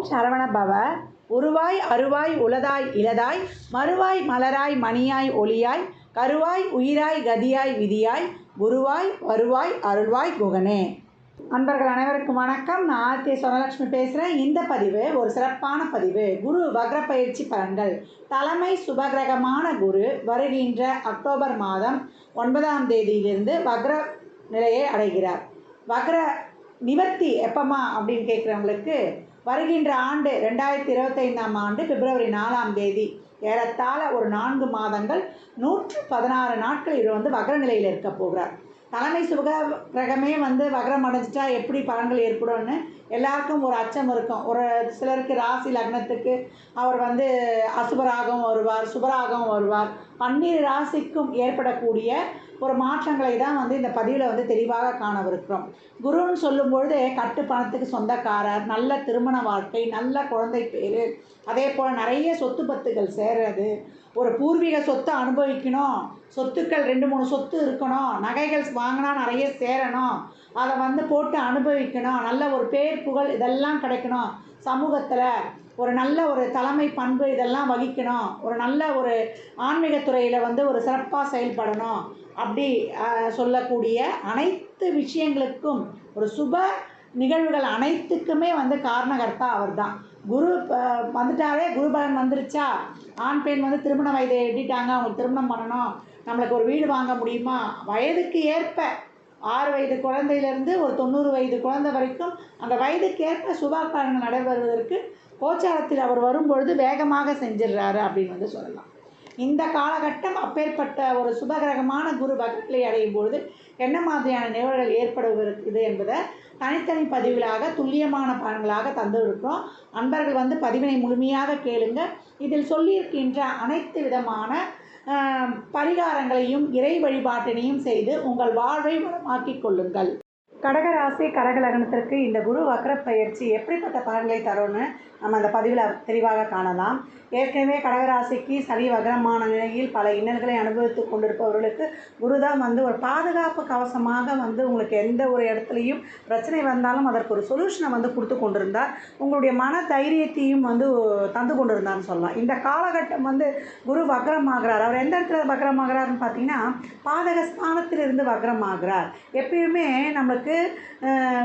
ஓம் சரவண பவ. உருவாய் அருவாய் உளதாய் இளதாய் மறுவாய் மலராய் மணியாய் ஒளியாய் கருவாய் உயிராய் கதியாய் விதியாய் குருவாய் வருவாய் அருள்வாய் குகனே. அன்பர்கள் அனைவருக்கும் வணக்கம். நான் ஆர்த்தி சொனலட்சுமி பேசுகிறேன். இந்த பதிவு ஒரு சிறப்பான பதிவு. குரு வக்ர பயிற்சி பலன்கள். தலைமை சுபகிரகமான குரு வருகின்ற அக்டோபர் மாதம் 9ஆம் தேதியிலிருந்து வக்ர நிலையை அடைகிறார். வக்ர நிவர்த்தி எப்பமா அப்படின்னு கேட்குறவங்களுக்கு வருகின்ற ஆண்டு 2025ஆம் ஆண்டு பிப்ரவரி 4ஆம் தேதி, ஏறத்தாழ ஒரு 4 மாதங்கள் 116 நாட்கள் இவர் வக்ர நிலையில் இருக்க போகிறார். தலைமை சுபகிரகமே வக்ரம் அடைஞ்சிட்டா எப்படி பலன்கள் ஏற்படும்னு எல்லாருக்கும் ஒரு அச்சம் இருக்கும். ஒரு சிலருக்கு ராசி லக்னத்துக்கு அவர் அசுபராகவும் வருவார், சுபராகவும் வருவார். 12 ராசிக்கும் ஏற்படக்கூடிய ஒரு மாற்றங்களை தான் இந்த பதிவில் தெளிவாக காணவிருக்கிறோம். குருன்னு சொல்லும்பொழுது கட்டு பணத்துக்கு சொந்தக்காரர், நல்ல திருமண வாழ்க்கை, நல்ல குழந்தை பேர், அதே போல் நிறைய சொத்து பத்துகள் சேர்றது, ஒரு பூர்வீக சொத்தை அனுபவிக்கணும், சொத்துக்கள் 2-3 சொத்து இருக்கணும், நகைகள் வாங்கினா நிறைய சேரணும், அதை போட்டு அனுபவிக்கணும், நல்ல ஒரு பேர் புகழ் இதெல்லாம் கிடைக்கணும், சமூகத்தில் ஒரு நல்ல ஒரு தலைமை பண்பு இதெல்லாம் வகிக்கணும், ஒரு நல்ல ஒரு ஆன்மீகத்துறையில் ஒரு சிறப்பாக செயல்படணும், அப்படி சொல்லக்கூடிய அனைத்து விஷயங்களுக்கும் ஒரு சுப நிகழ்வுகள் அனைத்துக்குமே காரணகர்த்தா அவர் தான். குரு வந்துட்டாலே குரு பலன் வந்துருச்சா, ஆண் பெண் திருமண வயதை எட்டிட்டாங்க, அவங்களுக்கு திருமணம் பண்ணணும், நம்மளுக்கு ஒரு வீடு வாங்க முடியுமா, வயதுக்கு ஏற்ப 6 வயது குழந்தையிலேருந்து ஒரு 90 வயது குழந்தை வரைக்கும் அந்த வயதுக்கு ஏற்ப சுபகாரங்கள் நடைபெறுவதற்கு கோச்சாரத்தில் அவர் வரும்பொழுது வேகமாக செஞ்சிடுறாரு அப்படின்னு சொல்லலாம். இந்த காலகட்டம் அப்பேற்பட்ட ஒரு சுபகிரகமான குரு வக்ரநிலை அடையும் பொழுது என்ன மாதிரியான நிகழ்வுகள் ஏற்படுவது என்பதை தனித்தனி பதிவுகளாக துல்லியமான பலன்களாக தந்துருக்கிறோம். அன்பர்கள் பதிவினை முழுமையாக கேளுங்க. இதில் சொல்லியிருக்கின்ற அனைத்து விதமான பரிகாரங்களையும் இறை வழிபாட்டினையும் செய்து உங்கள் வாழ்வை வளமாக்கிக் கொள்ளுங்கள். கடகராசி கடகலகனத்திற்கு இந்த குரு வக்ர பயிற்சி எப்படிப்பட்ட பலன்களை தரும்னு நம்ம அந்த பதிவில் தெளிவாக காணலாம். ஏற்கனவே கடகராசிக்கு சனி வக்ரமான நிலையில் பல இன்னல்களை அனுபவித்து கொண்டிருப்பவர்களுக்கு குரு தான் ஒரு பாதுகாப்பு கவசமாக உங்களுக்கு எந்த ஒரு இடத்துலையும் பிரச்சனை வந்தாலும் அதற்கு ஒரு சொல்யூஷனை கொடுத்து கொண்டிருந்தார். உங்களுடைய மன தைரியத்தையும் தந்து கொண்டிருந்தார்னு சொல்லலாம். இந்த காலகட்டம் குரு வக்ரமாகிறார். அவர் எந்த இடத்துல வக்ரமாகிறார்னு பார்த்தீங்கன்னா பாதகஸ்தானத்திலிருந்து வக்ரமாகிறார். எப்பயுமே நம்மளுக்கு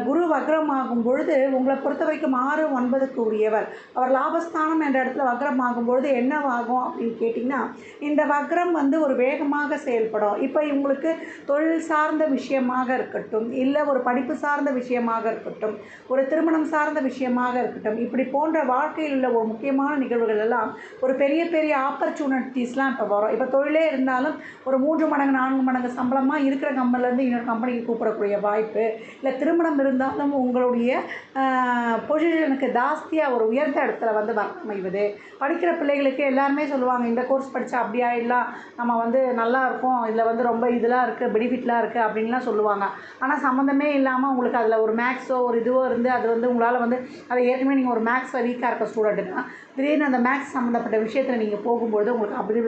குரு வக்ரமாகும் பொழுது உங்களை பொறுத்த வரைக்கும் 6, 9க்கு உரியவர். அவர் லாபஸ்தானம் என்ற இடத்துல வக்ரமாகும் பொழுது என்னவாகும் அப்படின்னு கேட்டிங்கன்னா, இந்த வக்ரம் ஒரு வேகமாக செயல்படும். இப்போ உங்களுக்கு தொழில் சார்ந்த விஷயமாக இருக்கட்டும், இல்லை ஒரு படிப்பு சார்ந்த விஷயமாக இருக்கட்டும், ஒரு திருமணம் சார்ந்த விஷயமாக இருக்கட்டும், இப்படி போன்ற வாழ்க்கையில் உள்ள ஒரு முக்கியமான நிகழ்வுகள் எல்லாம் ஒரு பெரிய பெரிய ஆப்பர்ச்சுனிட்டிஸ்லாம் இப்போ வரும். இப்போ தொழிலே இருந்தாலும் ஒரு 3 மடங்கு 4 மடங்கு சம்பளமாக இருக்கிற கம்பெனிலேருந்து இன்னொரு கம்பெனிக்கு கூப்பிடக்கூடிய வாய்ப்பு, இல்லை திருமணம் இருந்தாலும் உங்களுடைய பொசிஷனுக்கு ஜாஸ்தியாக ஒரு உயர்ந்த இடத்துல வரம் அமைவது. படிக்கிற பிள்ளைகளுக்கு எல்லாருமே சொல்லுவாங்க, இந்த கோர்ஸ் படித்தா அப்படி ஆகிடலாம், நம்ம நல்லா இருக்கும், இதில் ரொம்ப இதெல்லாம் இருக்குது, பெனிஃபிட்லாம் இருக்குது அப்படின்லாம் சொல்லுவாங்க. ஆனால் சம்மந்தமே இல்லாமல் உங்களுக்கு அதில் ஒரு மேக்ஸோ ஒரு இதுவோ இருந்து அது உங்களால் அதை ஏற்கனவே நீங்கள் ஒரு மேக்ஸில் வீக்காக இருக்க ஸ்டூடெண்ட்டுனா திடீர்னு அந்த மேக்ஸ் சம்மந்தப்பட்ட விஷயத்தில் நீங்கள் போகும்போது உங்களுக்கு அப்படி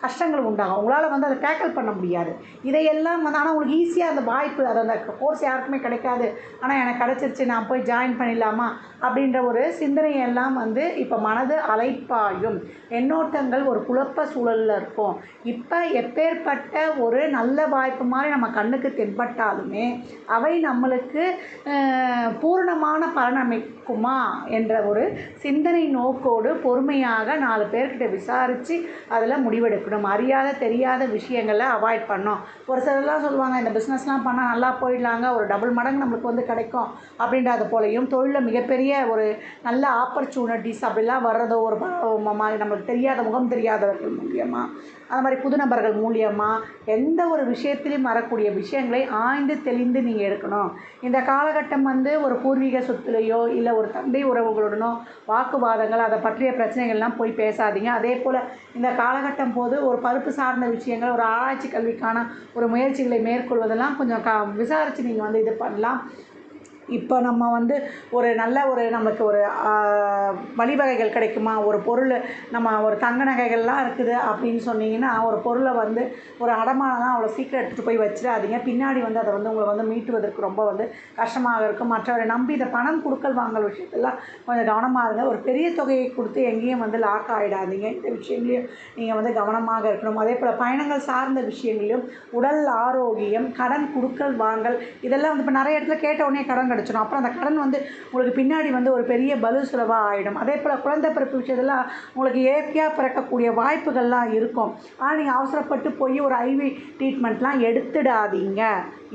கஷ்டங்கள் உண்டாகும். உங்களால் அதை டேக்கிள் பண்ண முடியாது. இதையெல்லாம் ஆனால் உங்களுக்கு ஈஸியாக அந்த வாய்ப்பு, அந்த கோர்ஸ் யாருக்குமே கிடைக்காது, ஆனால் எனக்கு கிடச்சிருச்சு, நான் போய் ஜாயின் பண்ணிடலாமா அப்படின்ற ஒரு சிந்தனையெல்லாம் இப்போ மனது அலைப்பாயும், எண்ணோட்டங்கள் ஒரு குழப்ப சூழலில் இருக்கும். இப்போ எப்பேற்பட்ட ஒரு நல்ல வாய்ப்பு மாதிரி நம்ம கண்ணுக்கு தென்பட்டாலுமே அவை நம்மளுக்கு பூரணமான பலனமைக்குமா என்ற ஒரு சிந்தனை நோக்கோடு பொறுமையாக 4 பேர்கிட்ட விசாரித்து அதில் முடிவெடுக்கணும். அறியாத தெரியாத விஷயங்களை அவாய்ட் பண்ணணும். ஒரு சிலர்லாம் சொல்லுவாங்க, இந்த பிஸ்னஸ்லாம் பண்ணால் நல்லா போயிடலாங்க, ஒரு டபுள் மடங்கு நம்மளுக்கு கிடைக்கும் அப்படின்றது போலையும், தொழிலில் மிகப்பெரிய ஒரு நல்ல ஆப்பர்ச்சுனிட்டிஸ் அப்படிலாம் வர்றதோ ஒரு மாதிரி நம்மளுக்கு தெரியாத முகம் தெரியாதவர்கள் மூலியமாக, அது மாதிரி புது நபர்கள் மூலியமாக எந்த ஒரு விஷயத்திலையும் வரக்கூடிய விஷயங்களை ஆய்ந்து தெளிந்து நீங்கள் எடுக்கணும். இந்த காலகட்டம் ஒரு பூர்வீக சொத்துலையோ இல்லை ஒரு தந்தை உறவுகளுடனோ வாக்குவாதங்கள், அதை பற்றிய பிரச்சனைகள்லாம் போய் பேசாதீங்க. அதே போல் இந்த காலகட்டம் போது ஒரு பருப்பு சார்ந்த விஷயங்கள், ஒரு ஆராய்ச்சி கல்விக்கான ஒரு முயற்சிகளை மேற்கொள்வதெல்லாம் கொஞ்சம் விசாரித்து நீங்கள் இது பண்ணலாம். இப்போ நம்ம வந்து ஒரு நல்ல ஒரு நமக்கு ஒரு வழிவகைகள் கிடைக்குமா, ஒரு பொருள் நம்ம ஒரு தங்க நகைகள்லாம் இருக்குது அப்படின்னு சொன்னீங்கன்னா, ஒரு பொருளை வந்து ஒரு அடமானம்லாம் அவ்வளோ சீக்கிரம் எடுத்துகிட்டு போய் வச்சிடாதீங்க. பின்னாடி வந்து அதை வந்து உங்களை வந்து மீட்டுவதற்கு ரொம்ப வந்து கஷ்டமாக இருக்கும். மற்றவரை நம்பி இந்த பணம் குடுக்கல் வாங்கல் விஷயத்தெல்லாம் கொஞ்சம் கவனமாக இருங்க. ஒரு பெரிய தொகையை கொடுத்து எங்கேயும் வந்து லாக் ஆகிடாதீங்க. இந்த விஷயங்களையும் நீங்கள் வந்து கவனமாக இருக்கணும். அதே போல் பயணங்கள் சார்ந்த விஷயங்களையும், உடல் ஆரோக்கியம், கடன் குடுக்கல் வாங்கல் இதெல்லாம் வந்து இப்போ நிறைய இடத்துல கேட்ட உடனே கடன் கிடச்சிடும். அப்புறம் அந்த கடன் வந்து உங்களுக்கு பின்னாடி வந்து ஒரு பெரிய பலு செலவாக ஆகிடும். அதே போல் குழந்தை பிறப்பு விஷயத்தெல்லாம் உங்களுக்கு இயற்கையாக பிறக்கக்கூடிய வாய்ப்புகள்லாம் இருக்கும். ஆனால் நீங்கள் அவசரப்பட்டு போய் ஒரு ஐவி ட்ரீட்மெண்ட்லாம் எடுத்துடாதீங்க.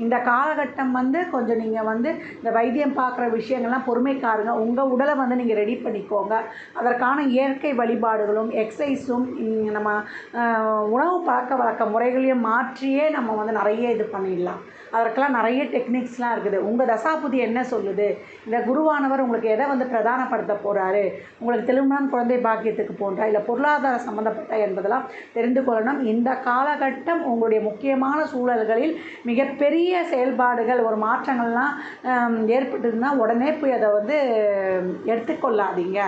இந்த காலகட்டம் வந்து கொஞ்சம் நீங்கள் வந்து இந்த வைத்தியம் பார்க்குற விஷயங்கள்லாம் பொறுமைக்காருங்க. உங்கள் உடலை வந்து நீங்கள் ரெடி பண்ணிக்கோங்க. அதற்கான இயற்கை வழிபாடுகளும் எக்ஸசைஸும் நம்ம உணவு பழக்க முறைகளையும் மாற்றியே நம்ம வந்து நிறைய இது பண்ணிடலாம். அதற்கெல்லாம் நிறைய டெக்னிக்ஸ்லாம் இருக்குது. உங்கள் தசாபுதி என்ன சொல்லுது, இந்த குருவானவர் உங்களுக்கு எதை வந்து பிரதானப்படுத்த போகிறாரு, உங்களுக்கு திருமணம், குழந்தை பாக்கியத்துக்கு போன்ற இல்லை பொருளாதார சம்மந்தப்பட்ட என்பதெல்லாம் தெரிந்து கொள்ளணும். இந்த காலகட்டம் உங்களுடைய முக்கியமான சூழல்களில் மிகப்பெரிய செயல்பாடுகள் ஒரு மாற்றங்கள்லாம் ஏற்பட்டுதுன்னா உடனே போய் அதை வந்து எடுத்துக்கொள்ளாதீங்க.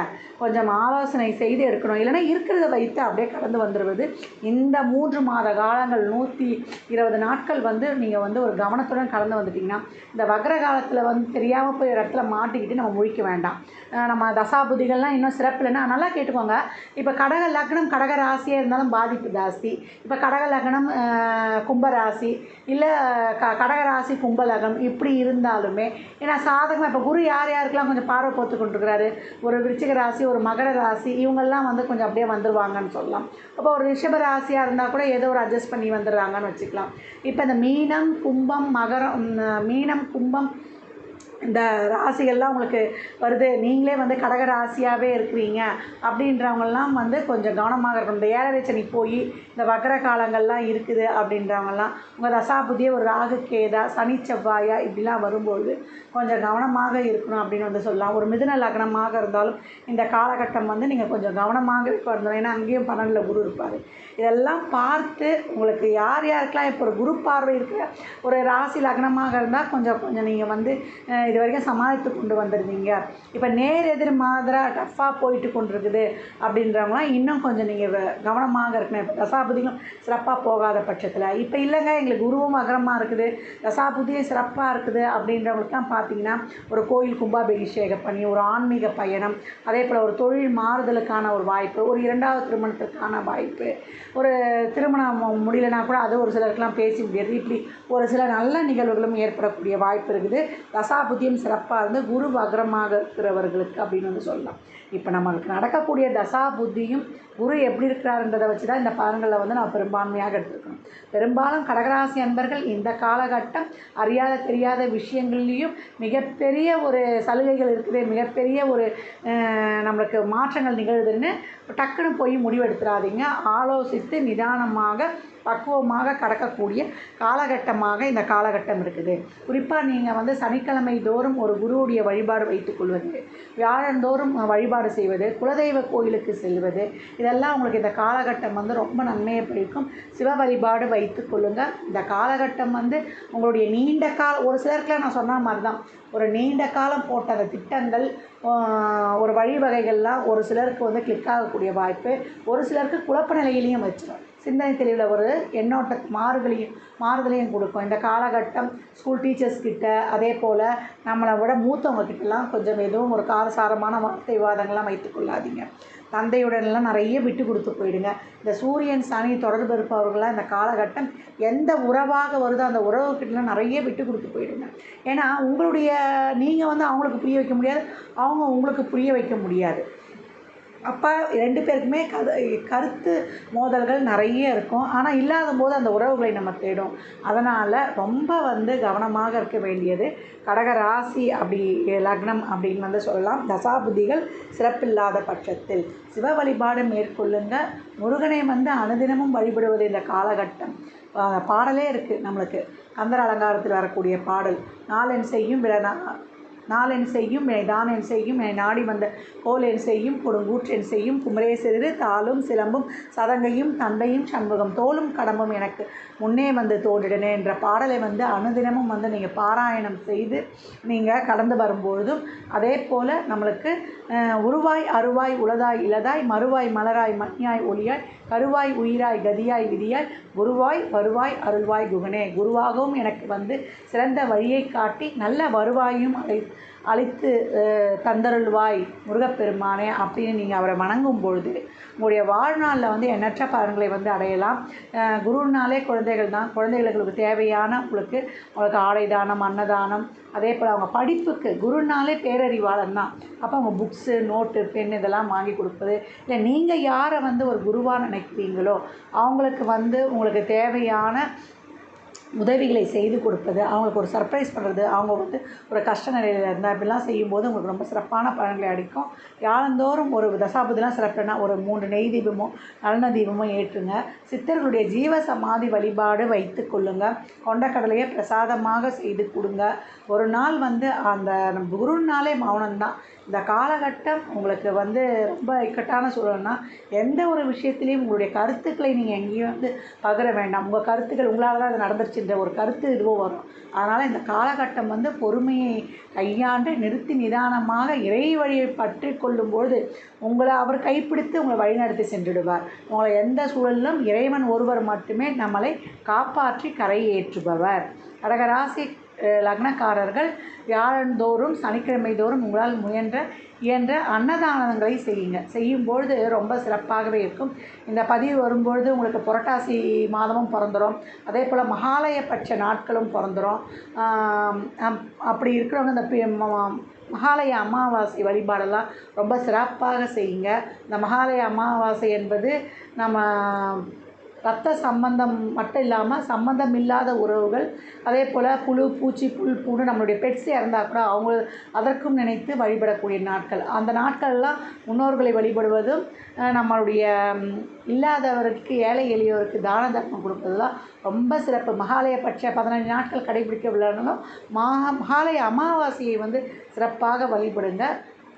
கொஞ்சம் ஆலோசனை செய்து எடுக்கணும். இல்லைன்னா இருக்கிறத வைத்து அப்படியே கடந்து வந்துடுவது. இந்த 3 மாத காலங்கள் 120 நாட்கள் வந்து நீங்கள் வந்து ஒரு கவனத்துடன் கடந்து வந்துட்டிங்கன்னா, இந்த வக்ர காலத்தில் வந்து தெரியாமல் போய் ஒரு இடத்துல மாட்டிக்கிட்டு நம்ம முழிக்க வேண்டாம். நம்ம தசாபுதிகள்லாம் இன்னும் சிறப்பு இல்லைன்னா நல்லா கேட்டுக்கோங்க. இப்போ கடக லக்னம் கடக ராசியாக இருந்தாலும் பாதிப்பு ஜாஸ்தி. இப்போ கடக லக்னம் கும்பராசி இல்லை கடக ராசி கும்பலகம் இப்படி இருந்தாலுமே ஏன்னா சாதகமாக இப்போ குரு யார் யாருக்கெல்லாம் கொஞ்சம் பார்வை போத்து கொண்டிருக்கிறாரு, ஒரு விருச்சிக ராசி, ஒரு மகர ராசி இவங்கெல்லாம் வந்து கொஞ்சம் அப்படியே வந்துடுவாங்கன்னு சொல்லலாம். அப்போ ஒரு ரிஷப ராசியாக இருந்தால் கூட ஏதோ ஒரு அட்ஜஸ்ட் பண்ணி வந்துடுறாங்கன்னு வச்சுக்கலாம். இப்போ இந்த மீனம் கும்பம் மகரம், மீனம் கும்பம் இந்த ராசிகள்லாம் உங்களுக்கு வருது, நீங்களே வந்து கடக ராசியாகவே இருக்கிறீங்க அப்படின்றவங்கெல்லாம் வந்து கொஞ்சம் கவனமாக இருக்கணும். இந்த 7.5 சனி போய் இந்த வக்ர காலங்கள்லாம் இருக்குது அப்படின்றவங்கெல்லாம் உங்கள் தசாபுதியே ஒரு ராகு கேதா சனி செவ்வாயா இப்படிலாம் வரும்போது கொஞ்சம் கவனமாக இருக்கணும் அப்படின்னு வந்து சொல்லலாம். ஒரு மிதுன லக்னமாக இருந்தாலும் இந்த காலகட்டம் வந்து நீங்கள் கொஞ்சம் கவனமாக இருக்கணும். ஏன்னா அங்கேயும் 12ல் குரு இருப்பார். இதெல்லாம் பார்த்து உங்களுக்கு யார் யாருக்கெல்லாம் இப்போ ஒரு குரு பார்வை இருக்கிற ஒரு ராசி லக்னமாக இருந்தால் கொஞ்சம் நீங்கள் வந்து இது வரைக்கும் சமாளித்து கொண்டு வந்திருந்தீங்க. இப்போ நேர் எதிர் மாதிரியாக டஃப்பாக போயிட்டு கொண்டு இருக்குது அப்படின்றவங்களாம் இன்னும் கொஞ்சம் நீங்கள் கவனமாக இருக்கணும். இப்போ தசாபுதிகளும் சிறப்பாக போகாத பட்சத்தில் இப்போ இல்லைங்க எங்களுக்கு குருவும் வக்ரமாக இருக்குது, தசாபுதியும் சிறப்பாக இருக்குது அப்படின்றவங்களுக்குலாம் பார்த்தீங்கன்னா ஒரு கோயில் கும்பாபிஷேகம் பண்ணி ஒரு ஆன்மீக பயணம், அதே போல் ஒரு தொழில் மாறுதலுக்கான ஒரு வாய்ப்பு, ஒரு 2வது திருமணத்திற்கான வாய்ப்பு, ஒரு திருமணம் முடியலைன்னா கூட அது ஒரு சிலருக்கெல்லாம் பேசி முடியாது. இப்படி ஒரு சில நல்ல நிகழ்வுகளும் ஏற்படக்கூடிய வாய்ப்பு இருக்குது. தசாபுத்தியும் சிறப்பாக இருந்து குரு வக்ரமாக இருக்கிறவர்களுக்கு அப்படின்னு வந்து சொல்லலாம். இப்போ நம்மளுக்கு நடக்கக்கூடிய தசாபுத்தியும் குரு எப்படி இருக்கிறாருன்றதை வச்சு தான் இந்த பலன்களில் வந்து நம்ம பெரும்பான்மையாக எடுத்துருக்கணும். பெரும்பாலும் கடகராசி அன்பர்கள் இந்த காலகட்டம் அறியாத தெரியாத விஷயங்கள்லேயும் மிகப்பெரிய ஒரு சலுகைகள் இருக்குது, மிகப்பெரிய ஒரு நம்மளுக்கு மாற்றங்கள் நிகழுதுன்னு டக்குன்னு போய் முடிவெடுத்துடாதீங்க. ஆலோசித்து நிதானமாக பக்குவமாக கடக்கக்கூடிய காலகட்டமாக இந்த காலகட்டம் இருக்குது. குறிப்பாக நீங்கள் வந்து சனிக்கிழமை தோறும் ஒரு குருவுடைய வழிபாடு வைத்துக்கொள்வது, வியாழந்தோறும் வழிபாடு செய்வது, குலதெய்வ கோயிலுக்கு செல்வது இதெல்லாம் உங்களுக்கு இந்த காலகட்டம் வந்து ரொம்ப நன்மையை பயக்கும். சிவ வழிபாடு வைத்து கொள்ளுங்கள். இந்த காலகட்டம் வந்து உங்களுடைய நீண்ட கால ஒரு சிலருக்குலாம் நான் சொன்ன மாதிரி தான் ஒரு நீண்ட காலம் போட்ட அந்த திட்டங்கள் ஒரு வழிவகைகள்லாம் ஒரு சிலருக்கு வந்து கிளிக் ஆகக்கூடிய வாய்ப்பு, ஒரு சிலருக்கு குழப்ப நிலையிலையும் வச்சிடும். சிந்தனை தெளிவில் ஒரு எண்ணோட்ட மாறுதலையும் கொடுக்கும். இந்த காலகட்டம் ஸ்கூல் டீச்சர்ஸ் கிட்ட அதே போல் நம்மளை விட மூத்தவங்க கிட்டலாம் கொஞ்சம் எதுவும் ஒரு காரசாரமான வார்த்தை விவாதங்கள்லாம் வைத்துக்கொள்ளாதீங்க. தந்தையுடனெல்லாம் நிறைய விட்டு கொடுத்து போயிடுங்க. இந்த சூரியன் சனி தொடர்பு இருப்பவர்களாக இந்த காலகட்டம் எந்த உறவாக வருதோ அந்த உறவுக்கிட்டலாம் நிறைய விட்டு கொடுத்து போயிடுங்க. ஏன்னா நீங்கள் வந்து அவங்களுக்கு புரிய வைக்க முடியாது, அவங்க உங்களுக்கு புரிய வைக்க முடியாது. அப்போ 2 பேருக்குமே கருத்து மோதல்கள் நிறைய இருக்கும். ஆனால் இல்லாத போது அந்த உறவுகளை நம்ம தேடும். அதனால் ரொம்ப வந்து கவனமாக இருக்க வேண்டியது கடக ராசி அப்படி லக்னம் அப்படின்னு வந்து சொல்லலாம். தசாபுதிகள் சிறப்பில்லாத பட்சத்தில் சிவ வழிபாடு மேற்கொள்ளுங்க. முருகனை வந்து அனுதினமும் வழிபடுவது இந்த காலகட்டம். பாடலே இருக்குது நம்மளுக்கு கந்தர் அலங்காரத்தில் வரக்கூடிய பாடல், நாளென் செய்யும் நாளென் செய்யும் வினை தானென் செய்யும் வினை நாடி வந்த கோலென் செய்யும் கொடுங்கூற்றென் செய்யும் குமரேசரு தாளும் சிலம்பும் சதங்கையும் தந்தையும் சண்முகம் தோளும் கடம்பும் எனக்கு முன்னே வந்து தோன்றிடனே என்ற பாடலை அனுதினமும் நீங்கள் பாராயணம் செய்து நீங்கள் கடந்து வரும்பொழுதும் அதே போல் நம்மளுக்கு உருவாய் அருவாய் உளதாய் இளதாய் மறுவாய் மலராய் மணியாய் ஒளியாய் கருவாய் உயிராய் கதியாய் விதியாய் குருவாய் வருவாய் அருள்வாய் குகனே குருவாகவும் எனக்கு சிறந்த வழியை காட்டி நல்ல வருவாயும் அளித்து தந்தருள்வாய் முருகப்பெருமானே அப்படின்னு நீங்கள் அவரை வணங்கும் பொழுது உங்களுடைய வாழ்நாளில் எண்ணற்ற பலன்களை அடையலாம். குருனாலே குழந்தைகள் தான். குழந்தைகளுக்கு தேவையான உங்களுக்கு ஆடை தானம், அன்னதானம், அதே போல் அவங்க படிப்புக்கு குருனாலே பேரறிவாளன் தான். அப்போ அவங்க புக்ஸு, நோட்டு, பென் இதெல்லாம் வாங்கி கொடுப்பது, இல்லை நீங்கள் யாரை ஒரு குருவாக நினைக்கிறீங்களோ அவங்களுக்கு உங்களுக்கு தேவையான உதவிகளை செய்து கொடுப்பது, அவங்களுக்கு ஒரு சர்ப்ரைஸ் பண்ணுறது, அவங்க ஒரு கஷ்ட நிலையில் இருந்தால் இப்படிலாம் செய்யும்போது உங்களுக்கு ரொம்ப சிறப்பான பலன்களை அளிக்கும். யாழந்தோறும் ஒரு தசாபதிலாம் சிறப்புனா ஒரு 3 நெய் தீபமோ நல்லெண்ணெய் தீபமோ ஏற்றுங்க. சித்தர்களுடைய ஜீவ சமாதி வழிபாடு வைத்து கொள்ளுங்கள். கொண்டக்கடலையை பிரசாதமாக செய்து கொடுங்க. ஒரு நாள் அந்த குருனாலே மௌனம்தான். இந்த காலகட்டம் உங்களுக்கு ரொம்ப இக்கட்டான சூழல்னா எந்த ஒரு விஷயத்துலேயும் உங்களுடைய கருத்துக்களை நீங்கள் எங்கேயும் பகிர வேண்டாம். உங்கள் கருத்துக்கள் உங்களால் தான் அது நடந்துருச்சுன்ற ஒரு கருத்து இதுவும் வரும். அதனால் இந்த காலகட்டம் பொறுமையை கையாண்டு நிறுத்தி நிதானமாக இறை வழியை பற்றி கொள்ளும்போது உங்களை அவர் கைப்பிடித்து உங்களை வழிநடத்தி சென்றுடுவார். உங்களை எந்த சூழலிலும் இறைவன் ஒருவர் மட்டுமே நம்மளை காப்பாற்றி கரையேற்றுபவர். கடகராசி லக்னக்காரர்கள் வியாழந்தோறும் சனிக்கிழமை தோறும் உங்களால் இயன்ற அன்னதானங்களை செய்யும்பொழுது ரொம்ப சிறப்பாகவே இருக்கும். இந்த பதிவு வரும்பொழுது உங்களுக்கு புரட்டாசி மாதமும் பிறந்துடும், அதே போல் மகாலயபட்ச நாட்களும் பிறந்துடும். அப்படி இருக்கிறவங்க இந்த மகாலய அமாவாசை வழிபாடெல்லாம் ரொம்ப சிறப்பாக செய்யுங்க. இந்த மகாலய அமாவாசை என்பது நம்ம ரத்த சம்பந்தம் மட்டும் இல்லாமல் சம்பந்தம் இல்லாத உறவுகள், அதே போல் புழு பூச்சி புல் பூண்டு நம்மளுடைய பெட்ஸ் இறந்தால் கூட அவங்க அதற்கும் நினைத்து வழிபடக்கூடிய நாட்கள். அந்த நாட்கள்லாம் முன்னோர்களை வழிபடுவதும் நம்மளுடைய இல்லாதவருக்கு ஏழை எளியோருக்கு தான தர்மம் கொடுப்பதெல்லாம் ரொம்ப சிறப்பு. மகாலயபட்ச 15 நாட்கள் கடைபிடிக்க விளையாடணும். மகாலய அமாவாசையை சிறப்பாக வழிபடுங்க.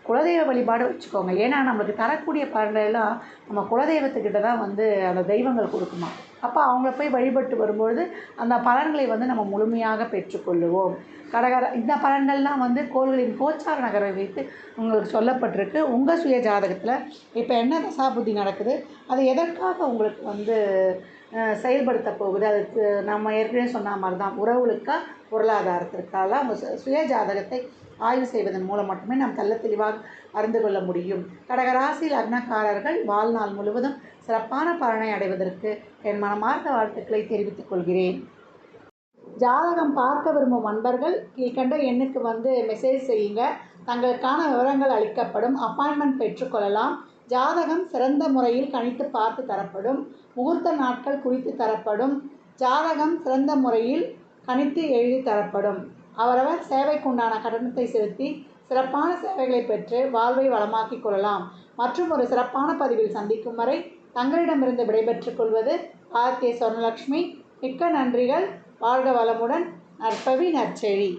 குலதெய்வ வழிபாடு வச்சுக்கோங்க. ஏன்னா நம்மளுக்கு தரக்கூடிய பலன்களெல்லாம் நம்ம குலதெய்வத்துக்கிட்ட தான் அந்த தெய்வங்கள் கொடுக்குமா. அப்போ அவங்கள போய் வழிபட்டு வரும்பொழுது அந்த பலன்களை நம்ம முழுமையாக பெற்றுக்கொள்ளுவோம். இந்த பலன்கள்லாம் கோள்களின் கோச்சார நகரை வைத்து உங்களுக்கு சொல்லப்பட்டிருக்கு. உங்கள் சுய ஜாதகத்தில் இப்போ என்ன தசாபுத்தி நடக்குது, அது எதற்காக உங்களுக்கு செயல்படுத்த போகுது, அதுக்கு நம்ம ஏற்கனவே சொன்ன மாதிரி தான் உறவுகளுக்கா பொருளாதாரத்திற்காக உங்கள் சுய ஜாதகத்தை ஆய்வு செய்வதன் மூலம் மட்டுமே நாம் தெளிவாக அறிந்து கொள்ள முடியும். கடகராசி லக்னக்காரர்கள் வாழ்நாள் முழுவதும் சிறப்பான பலனை அடைவதற்கு என் மனமார்ந்த வாழ்த்துக்களை தெரிவித்துக் கொள்கிறேன். ஜாதகம் பார்க்க விரும்பும் நண்பர்கள் கீழ்கண்ட எண்ணுக்கு மெசேஜ் செய்யுங்க. தங்களுக்கான விவரங்கள் அளிக்கப்படும். அப்பாயின்மெண்ட் பெற்றுக்கொள்ளலாம். ஜாதகம் சிறந்த முறையில் கணித்து பார்த்து தரப்படும். முகூர்த்த நாட்கள் குறித்து தரப்படும். ஜாதகம் சிறந்த முறையில் கணித்து எழுதி தரப்படும். அவரவர் சேவைக்குண்டான கட்டணத்தை செலுத்தி சிறப்பான சேவைகளை பெற்று வாழ்வை வளமாக்கிக் கொள்ளலாம். மற்றும் ஒரு சிறப்பான பதிவில் சந்திக்கும் வரை தங்களிடமிருந்து விடைபெற்றுக் கொள்வது ஆர்கே சொர்ணலக்ஷ்மி. மிக்க நன்றிகள். வாழ்க வளமுடன். நற்பவி நற்செழி.